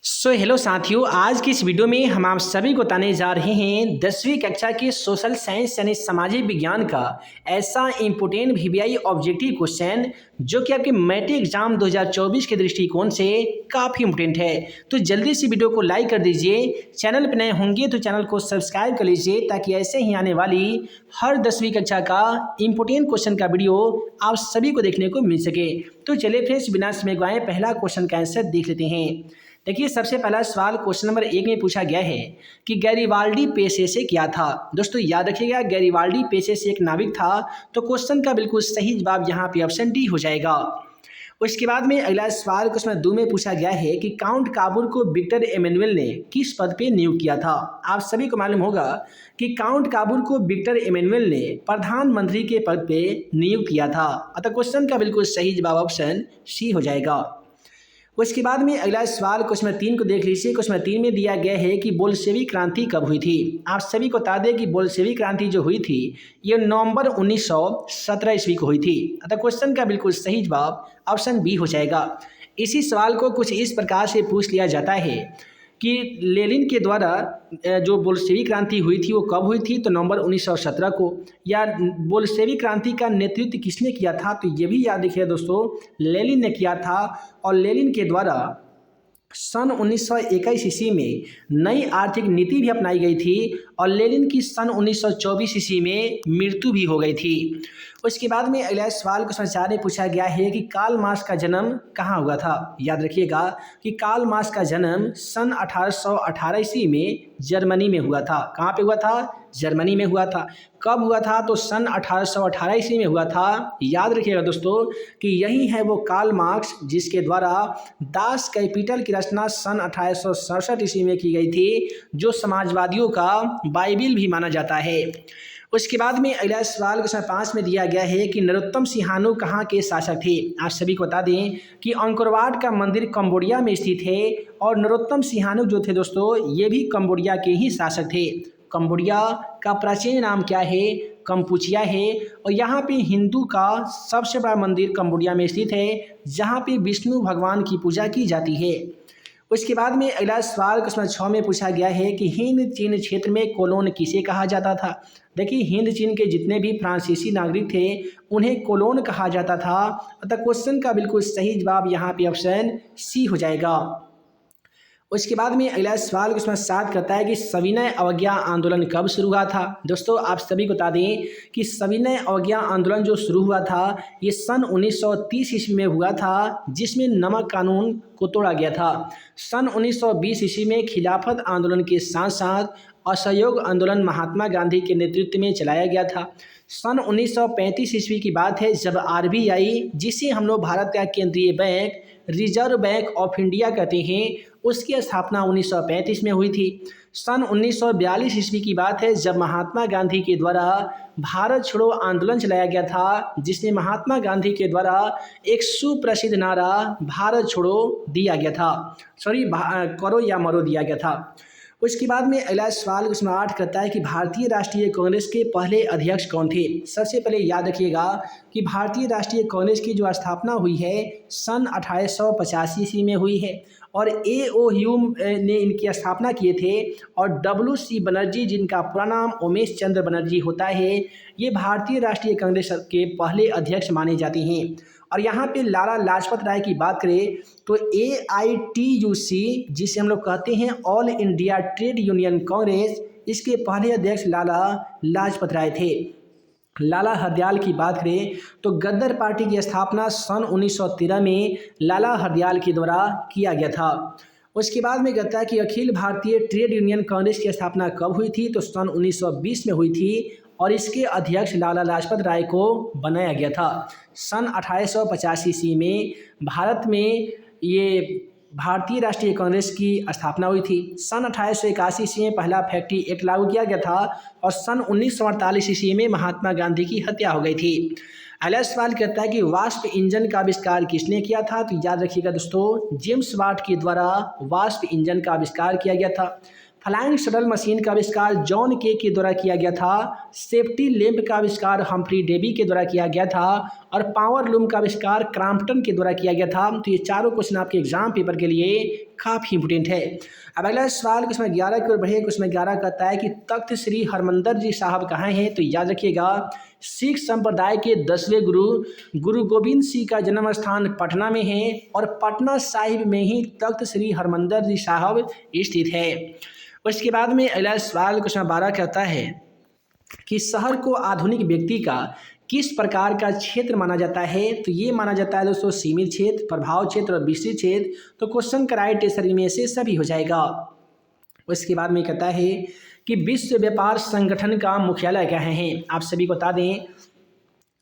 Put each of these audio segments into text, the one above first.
Hello साथियों, आज की इस वीडियो में हम आप सभी को बताने जा रहे हैं 10वीं कक्षा के सोशल साइंस यानी सामाजिक विज्ञान का ऐसा इम्पोर्टेंट वीवीआई ऑब्जेक्टिव क्वेश्चन जो कि आपके मैट्रिक एग्जाम 2024 के दृष्टिकोण से काफ़ी इम्पोर्टेंट है। तो जल्दी से वीडियो को लाइक कर दीजिए, चैनल पर नए होंगे तो चैनल को सब्सक्राइब कर लीजिए ताकि ऐसे ही आने वाली हर 10वीं कक्षा का इम्पोर्टेंट क्वेश्चन का वीडियो आप सभी को देखने को मिल सके। तो चलिए फ्रेंड्स, बिना समय गवाए पहला क्वेश्चन का आंसर देख लेते हैं। देखिए, सबसे पहला सवाल क्वेश्चन नंबर 1 में पूछा गया है कि गैरिबाल्डी पेशे से क्या था। दोस्तों याद रखिएगा, गैरिबाल्डी पेशे से एक नाविक था। तो क्वेश्चन का बिल्कुल सही जवाब यहाँ पे ऑप्शन डी हो जाएगा। उसके बाद में अगला सवाल क्वेश्चन 2 में पूछा गया है कि काउंट काबूल को विक्टर एमेनुअल ने किस पद पे नियुक्त किया था। आप सभी को मालूम होगा कि काउंट काबूल को विक्टर एमेनुअल ने प्रधानमंत्री के पद पे नियुक्त किया था। अतः क्वेश्चन का बिल्कुल सही जवाब ऑप्शन सी हो जाएगा। उसके बाद में अगला सवाल क्वेश्चन 3 को देख लीजिए। क्वेश्चन 3 में दिया गया है कि बोल्शेविक क्रांति कब हुई थी। आप सभी को बता दें कि बोल्शेविक क्रांति जो हुई थी ये नवंबर 1917 ईस्वी को हुई थी। अतः क्वेश्चन का बिल्कुल सही जवाब ऑप्शन बी हो जाएगा। इसी सवाल को कुछ इस प्रकार से पूछ लिया जाता है कि लेनिन के द्वारा जो बोल्शेविक क्रांति हुई थी वो कब हुई थी, तो नवंबर 1917 को। या बोल्शेविक क्रांति का नेतृत्व किसने किया था, तो ये भी याद रखिए दोस्तों, लेनिन ने किया था। और लेनिन के द्वारा सन 1921 ईस्वी में नई आर्थिक नीति भी अपनाई गई थी और लेनिन की सन 1924 ईस्वी में मृत्यु भी हो गई थी। उसके बाद में अगला सवाल क्वेश्चन 4 में पूछा गया है कि कार्ल मार्क्स का जन्म कहाँ हुआ था। याद रखिएगा कि कार्ल मार्क्स का जन्म सन 1818 ईस्वी में जर्मनी में हुआ था। कहाँ पे हुआ था? जर्मनी में हुआ था। कब हुआ था? तो सन 1818 ईस्वी में हुआ था। याद रखिएगा दोस्तों कि यही है वो कार्ल मार्क्स जिसके द्वारा दास कैपिटल की रचना सन 1867 ईस्वी में की गई थी, जो समाजवादियों का बाइबिल भी माना जाता है। उसके बाद में अगला सवाल क्वेश्चन 5 में दिया गया है कि नरोत्तम सिंहानु कहाँ के शासक थे। आप सभी को बता दें कि अंकोरवाट का मंदिर कंबोडिया में स्थित है और नरोत्तम सिंहानु जो थे दोस्तों ये भी कंबोडिया के ही शासक थे। कंबोडिया का प्राचीन नाम क्या है? कंपुचिया है। और यहाँ पे हिंदू का सबसे बड़ा मंदिर कंबोडिया में स्थित है जहाँ पे विष्णु भगवान की पूजा की जाती है। उसके बाद में अगला सवाल क्वेश्चन 6 में पूछा गया है कि हिंद चीन क्षेत्र में कोलोन किसे कहा जाता था। देखिए, हिंद चीन के जितने भी फ्रांसीसी नागरिक थे उन्हें कोलोन कहा जाता था। अतः क्वेश्चन का बिल्कुल सही जवाब यहाँ पे ऑप्शन सी हो जाएगा। उसके बाद में अगला सवाल क्वेश्चन 7 करता है कि सविनय अवज्ञा आंदोलन कब शुरू हुआ था। दोस्तों आप सभी को बता दें कि सविनय अवज्ञा आंदोलन जो शुरू हुआ था ये सन 1930 ईस्वी में हुआ था, जिसमें नमक कानून को तोड़ा गया था। सन 1920 ईस्वी में खिलाफत आंदोलन के साथ साथ असहयोग आंदोलन महात्मा गांधी के नेतृत्व में चलाया गया था। सन 1935 ईस्वी की बात है जब आरबीआई, जिसे हम लोग भारत का केंद्रीय bank reserve bank of India कहते हैं, उसकी स्थापना 1935 में हुई थी। सन 1942 ईस्वी की बात है जब महात्मा गांधी के द्वारा भारत छोड़ो आंदोलन चलाया गया था, जिसमें महात्मा गांधी के द्वारा एक सुप्रसिद्ध नारा भारत छोड़ो दिया गया था, करो या मरो दिया गया था। उसके बाद में अगला सवाल क्वेश्चन 8 करता है कि भारतीय राष्ट्रीय कांग्रेस के पहले अध्यक्ष कौन थे। सबसे पहले याद रखिएगा कि भारतीय राष्ट्रीय कांग्रेस की जो स्थापना हुई है सन 1885 ईस्वी में हुई है और A.O. ह्यूम ने इनकी स्थापना किए थे और W.C. बनर्जी, जिनका पूरा नाम उमेश चंद्र बनर्जी होता है, ये भारतीय राष्ट्रीय कांग्रेस के पहले अध्यक्ष माने जाते हैं। और यहाँ पे लाला लाजपत राय की बात करें तो AITUC, जिसे हम लोग कहते हैं all India trade union Congress, इसके पहले अध्यक्ष लाला लाजपत राय थे। लाला हरदयाल की बात करें तो गद्दर पार्टी की स्थापना सन 1913 में लाला हरदयाल के द्वारा किया गया था। उसके बाद में कहता है कि अखिल भारतीय ट्रेड यूनियन कांग्रेस की स्थापना कब हुई थी, तो सन 1920 में हुई थी और इसके अध्यक्ष लाला लाजपत राय को बनाया गया था। सन 1885 ईस्वी में भारत में ये भारतीय राष्ट्रीय कांग्रेस की स्थापना हुई थी। सन 1881 ईस्वी में पहला फैक्ट्री एक्ट लागू किया गया था और सन 1948 ईस्वी में महात्मा गांधी की हत्या हो गई थी। अगला सवाल कहता है कि वाष्प इंजन का आविष्कार किसने किया था, तो याद रखिएगा दोस्तों, जेम्स वाट के द्वारा वाष्प इंजन का आविष्कार किया गया था। फ्लाइंग शटल मशीन का आविष्कार जॉन के द्वारा किया गया था। सेफ्टी लैंप का आविष्कार हम्फ्री डेवी के द्वारा किया गया था। और पावर लूम का आविष्कार क्रॉम्पटन के द्वारा किया गया था। तो ये चारों क्वेश्चन आपके एग्जाम पेपर के लिए काफ़ी इंपोर्टेंट है। अब अगला सवाल क्वेश्चन 11 की ओर बढ़े। क्वेश्चन 11 कहता है कि तख्त श्री हरमंदिर जी साहब कहाँ हैं? तो याद रखिएगा, सिख संप्रदाय के 10वें गुरु गुरु गोविंद सिंह का जन्म स्थान पटना में है और पटना साहिब में ही तख्त श्री हरमंदिर जी साहब स्थित है। उसके बाद में अगला सवाल क्वेश्चन 12 कहता है कि शहर को आधुनिक व्यक्ति का किस प्रकार का क्षेत्र माना जाता है? तो ये माना जाता है दोस्तों सीमित क्षेत्र, प्रभाव क्षेत्र और विस्तृत क्षेत्र। तो क्वेश्चन का राइट आंसर में से सभी हो जाएगा। उसके बाद में कहता है कि विश्व व्यापार संगठन का मुख्यालय क्या है? आप सभी को बता दें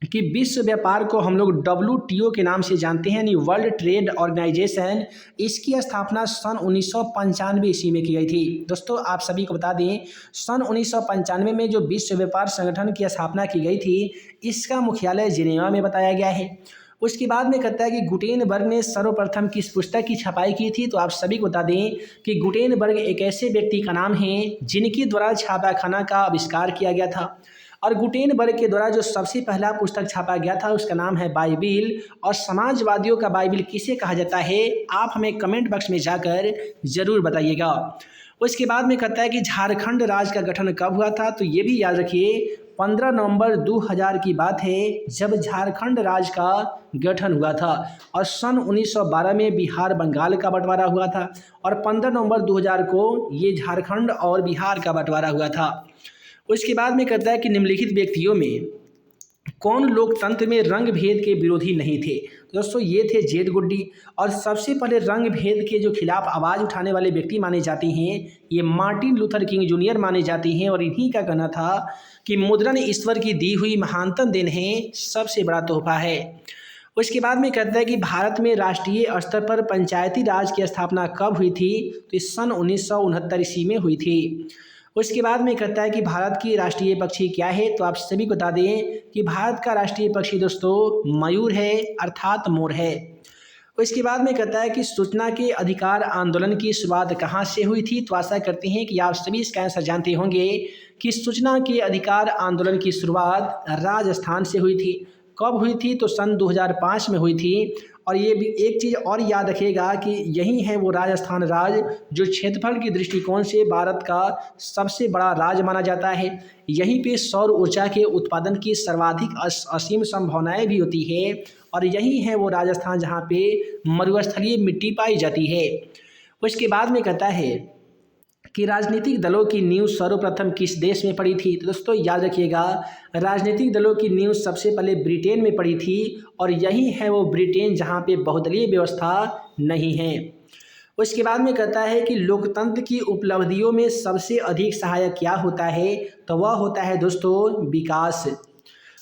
कि विश्व व्यापार को हम लोग WTO के नाम से जानते हैं, यानी वर्ल्ड ट्रेड ऑर्गेनाइजेशन। इसकी स्थापना सन 1995 ईस्वी में की गई थी। दोस्तों आप सभी को बता दें, सन 1995 में जो विश्व व्यापार संगठन की स्थापना की गई थी, इसका मुख्यालय जिनेवा में बताया गया है। उसके बाद में कहता है कि गुटेनबर्ग ने सर्वप्रथम किस पुस्तक की छपाई की थी? तो आप सभी को बता दें कि गुटेनबर्ग एक ऐसे व्यक्ति का नाम है जिनके द्वारा छापाखाना का आविष्कार किया गया था। और गुटेनबर्ग के द्वारा जो सबसे पहला पुस्तक छापा गया था उसका नाम है बाइबिल। और समाजवादियों का बाइबिल किसे कहा जाता है? आप हमें कमेंट बॉक्स में जाकर जरूर बताइएगा। उसके बाद में कहता है कि झारखंड राज्य का गठन कब हुआ था? तो ये भी याद रखिए, 15 नवंबर 2000 की बात है जब झारखंड राज्य का गठन हुआ था। और सन 1912 में बिहार बंगाल का बंटवारा हुआ था और 15 नवंबर 2000 को ये झारखंड और बिहार का बंटवारा हुआ था। उसके बाद में कहता है कि निम्नलिखित व्यक्तियों में कौन लोकतंत्र में रंग भेद के विरोधी नहीं थे? दोस्तों ये थे जेड गुड्डी। और सबसे पहले रंग भेद के जो खिलाफ आवाज़ उठाने वाले व्यक्ति माने जाते हैं ये मार्टिन लूथर किंग जूनियर माने जाते हैं। और इन्हीं का कहना था कि मुद्रण ईश्वर की दी हुई महानतम देन है, सबसे बड़ा तोहफा है। उसके बाद में कहता है कि भारत में राष्ट्रीय स्तर पर पंचायती राज की स्थापना कब हुई थी? तो इस सन 1969 ईस्वी में हुई थी। उसके बाद में कहता है कि भारत की राष्ट्रीय पक्षी क्या है? तो आप सभी को बता दें कि भारत का राष्ट्रीय पक्षी दोस्तों मयूर है, अर्थात मोर है। उसके बाद में कहता है कि सूचना के अधिकार आंदोलन की शुरुआत कहाँ से हुई थी? तो आशा करते हैं कि आप सभी इसका आंसर जानते होंगे कि सूचना के अधिकार आंदोलन की शुरुआत राजस्थान से हुई थी। कब हुई थी? तो सन 2005 में हुई थी। और ये भी एक चीज़ और याद रखिएगा कि यही है वो राजस्थान राज्य जो क्षेत्रफल के दृष्टिकोण से भारत का सबसे बड़ा राज्य माना जाता है। यहीं पे सौर ऊर्जा के उत्पादन की सर्वाधिक असीम संभावनाएं भी होती है। और यही है वो राजस्थान जहाँ पे मरुस्थलीय मिट्टी पाई जाती है। उसके बाद में कहता है कि राजनीतिक दलों की नींव सर्वप्रथम किस देश में पड़ी थी? तो दोस्तों याद रखिएगा, राजनीतिक दलों की नींव सबसे पहले ब्रिटेन में पड़ी थी। और यही है वो ब्रिटेन जहाँ पे बहुदलीय व्यवस्था नहीं है। उसके बाद में कहता है कि लोकतंत्र की उपलब्धियों में सबसे अधिक सहायक क्या होता है? तो वह होता है दोस्तों विकास।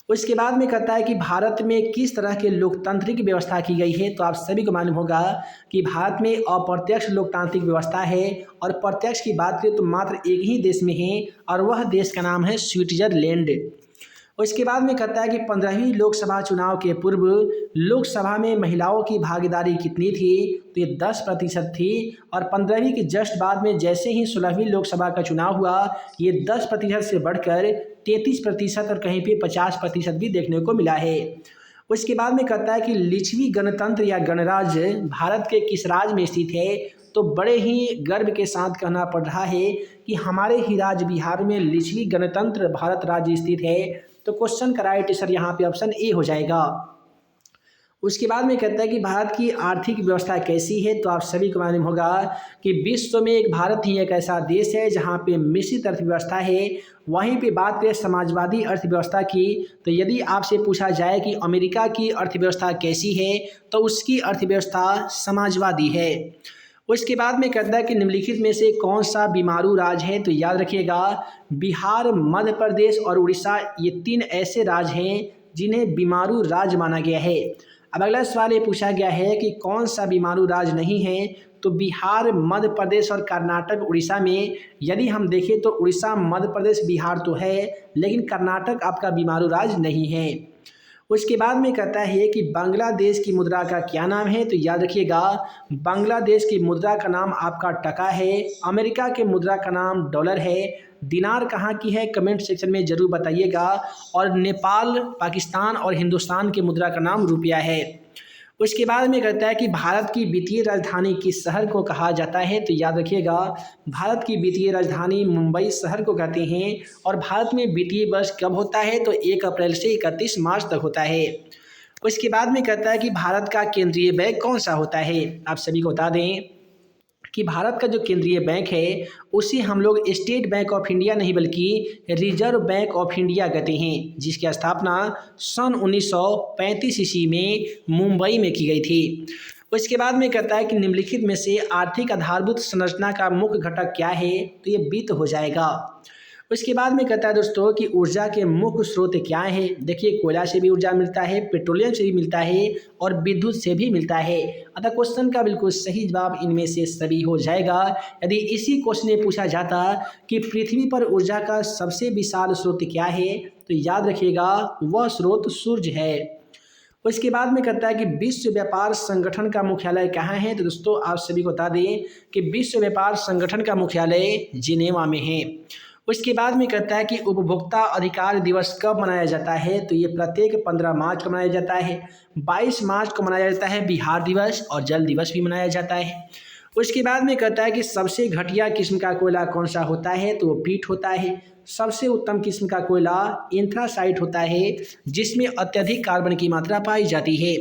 उसके बाद में कहता है कि भारत में किस तरह के लोकतांत्रिक व्यवस्था की गई है? तो आप सभी को मालूम होगा कि भारत में अप्रत्यक्ष लोकतांत्रिक व्यवस्था है। और प्रत्यक्ष की बात करें तो मात्र एक ही देश में है और वह देश का नाम है स्विट्जरलैंड। उसके बाद में कहता है कि 15वीं लोकसभा चुनाव के पूर्व लोकसभा में महिलाओं की भागीदारी कितनी थी? तो ये 10% थी। और 15वीं के जस्ट बाद में जैसे ही 16वीं लोकसभा का चुनाव हुआ ये 10% से बढ़कर 33% और कहीं पे 50% भी देखने को मिला है। उसके बाद में कहता है कि लिच्छवी गणतंत्र या गणराज्य भारत के किस राज्य में स्थित है? तो बड़े ही गर्व के साथ कहना पड़ रहा है कि हमारे ही राज्य बिहार में लिच्छवी गणतंत्र भारत राज्य स्थित है। तो क्वेश्चन का राइट आंसर यहाँ पे ऑप्शन ए हो जाएगा। उसके बाद में कहता है कि भारत की आर्थिक व्यवस्था कैसी है? तो आप सभी को मालूम होगा कि विश्व में एक भारत ही एक ऐसा देश है जहाँ पे मिश्रित अर्थव्यवस्था है। वहीं पे बात करें समाजवादी अर्थव्यवस्था की तो यदि आपसे पूछा जाए कि अमेरिका की अर्थव्यवस्था कैसी है तो उसकी अर्थव्यवस्था समाजवादी है। उसके बाद में कहता है कि निम्नलिखित में से कौन सा बीमारू राज्य है? तो याद रखिएगा, बिहार, मध्य प्रदेश और उड़ीसा ये 3 ऐसे राज्य हैं जिन्हें बीमारू राज्य माना गया है। अब अगला सवाल ये पूछा गया है कि कौन सा बीमारू राज्य नहीं है? तो बिहार, मध्य प्रदेश और कर्नाटक, उड़ीसा में यदि हम देखें तो उड़ीसा, मध्य प्रदेश, बिहार तो है लेकिन कर्नाटक आपका बीमारू राज्य नहीं है। उसके बाद में कहता है कि बांग्लादेश की मुद्रा का क्या नाम है, तो याद रखिएगा बांग्लादेश की मुद्रा का नाम आपका टका है। अमेरिका के मुद्रा का नाम डॉलर है। दिनार कहाँ की है, कमेंट सेक्शन में ज़रूर बताइएगा। और नेपाल, पाकिस्तान और हिंदुस्तान की मुद्रा का नाम रुपया है। उसके बाद में कहता है कि भारत की वित्तीय राजधानी किस शहर को कहा जाता है, तो याद रखिएगा भारत की वित्तीय राजधानी मुंबई शहर को कहते हैं। और भारत में वित्तीय वर्ष कब होता है, तो 1 अप्रैल से 31 मार्च तक होता है। उसके बाद में कहता है कि भारत का केंद्रीय बैंक कौन सा होता है। आप सभी को बता दें कि भारत का जो केंद्रीय बैंक है उसे हम लोग स्टेट बैंक ऑफ इंडिया नहीं बल्कि रिजर्व बैंक ऑफ इंडिया कहते हैं, जिसकी स्थापना सन 1935 ईस्वी में मुंबई में की गई थी। उसके बाद में कहता है कि निम्नलिखित में से आर्थिक आधारभूत संरचना का मुख्य घटक क्या है, तो ये वित्त हो जाएगा। उसके बाद में कहता है दोस्तों कि ऊर्जा के मुख्य स्रोत क्या है। देखिए कोयला से भी ऊर्जा मिलता है, पेट्रोलियम से भी मिलता है और विद्युत से भी मिलता है। अतः क्वेश्चन का बिल्कुल सही जवाब इनमें से सभी हो जाएगा। यदि इसी क्वेश्चन में पूछा जाता कि पृथ्वी पर ऊर्जा का सबसे विशाल स्रोत क्या है, तो याद रखिएगा वह स्रोत सूर्य है। उसके बाद में कहता है कि विश्व व्यापार संगठन का मुख्यालय कहाँ है, तो दोस्तों आप सभी को बता दें कि विश्व व्यापार संगठन का मुख्यालय जिनेवा में है। उसके बाद में कहता है कि उपभोक्ता अधिकार दिवस कब मनाया जाता है, तो ये प्रत्येक 15 मार्च को मनाया जाता है। 22 मार्च को मनाया जाता है बिहार दिवस और जल दिवस भी मनाया जाता है। उसके बाद में कहता है कि सबसे घटिया किस्म का कोयला कौन सा होता है, तो वो पीट होता है। सबसे उत्तम किस्म का कोयला एंथ्रासाइट होता है, जिसमें अत्यधिक कार्बन की मात्रा पाई जाती है।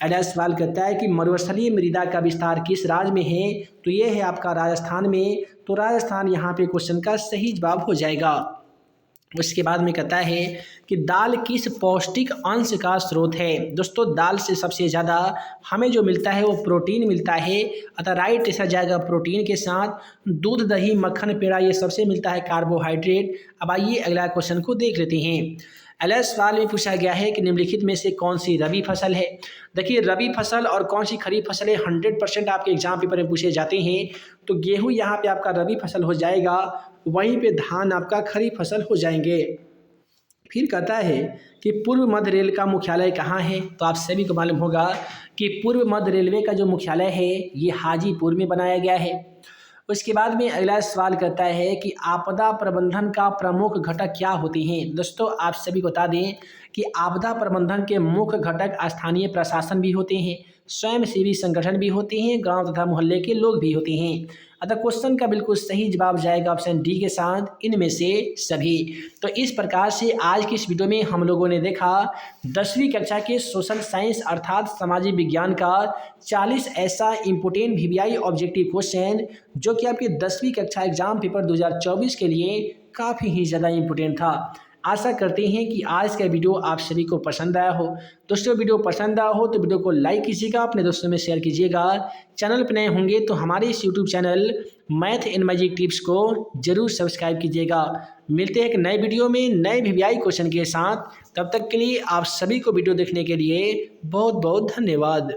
अगला सवाल कहता है कि मरुस्थलीय मृदा का विस्तार किस राज्य में है, तो ये है आपका राजस्थान में। तो राजस्थान यहाँ पे क्वेश्चन का सही जवाब हो जाएगा। उसके बाद में कहता है कि दाल किस पौष्टिक अंश का स्रोत है। दोस्तों दाल से सबसे ज़्यादा हमें जो मिलता है वो प्रोटीन मिलता है, अतः राइट ऐसा जाएगा प्रोटीन के साथ। दूध, दही, मक्खन, पेड़ा ये सबसे मिलता है कार्बोहाइड्रेट। अब आइए अगला क्वेश्चन को देख लेते हैं। अगला सवाल में पूछा गया है कि निम्नलिखित में से कौन सी रबी फसल है। देखिए रबी फसल और कौन सी खरीफ फसल है 100% आपके एग्जाम पेपर में पूछे जाते हैं। तो गेहूं यहाँ पे आपका रबी फसल हो जाएगा, वहीं पे धान आपका खरीफ फसल हो जाएंगे। फिर कहता है कि पूर्व मध्य रेल का मुख्यालय कहाँ है, तो आप सभी को मालूम होगा कि पूर्व मध्य रेलवे का जो मुख्यालय है ये हाजीपुर में बनाया गया है। उसके बाद में अगला सवाल करता है कि आपदा प्रबंधन का प्रमुख घटक क्या होते हैं। दोस्तों आप सभी को बता दें कि आपदा प्रबंधन के मुख्य घटक स्थानीय प्रशासन भी होते हैं, स्वयंसेवी संगठन भी होते हैं, गांव तथा मोहल्ले के लोग भी होते हैं। अतः क्वेश्चन का बिल्कुल सही जवाब जाएगा ऑप्शन डी के साथ, इनमें से सभी। तो इस प्रकार से आज की इस वीडियो में हम लोगों ने देखा 10वीं कक्षा के सोशल साइंस अर्थात सामाजिक विज्ञान का 40 ऐसा इम्पोर्टेंट वीवीआई ऑब्जेक्टिव क्वेश्चन जो कि आपके 10वीं कक्षा एग्जाम पेपर 2024 के लिए काफ़ी ही ज़्यादा इम्पोर्टेंट था। आशा करते हैं कि आज का वीडियो आप सभी को पसंद आया हो। दोस्तों वीडियो पसंद आया हो तो वीडियो को लाइक कीजिएगा, अपने दोस्तों में शेयर कीजिएगा। चैनल पर नए होंगे तो हमारे इस YouTube channel math and magic tips को जरूर सब्सक्राइब कीजिएगा। मिलते हैं एक नए वीडियो में नए वीवीआई क्वेश्चन के साथ। तब तक के लिए आप सभी को वीडियो देखने के लिए बहुत बहुत धन्यवाद।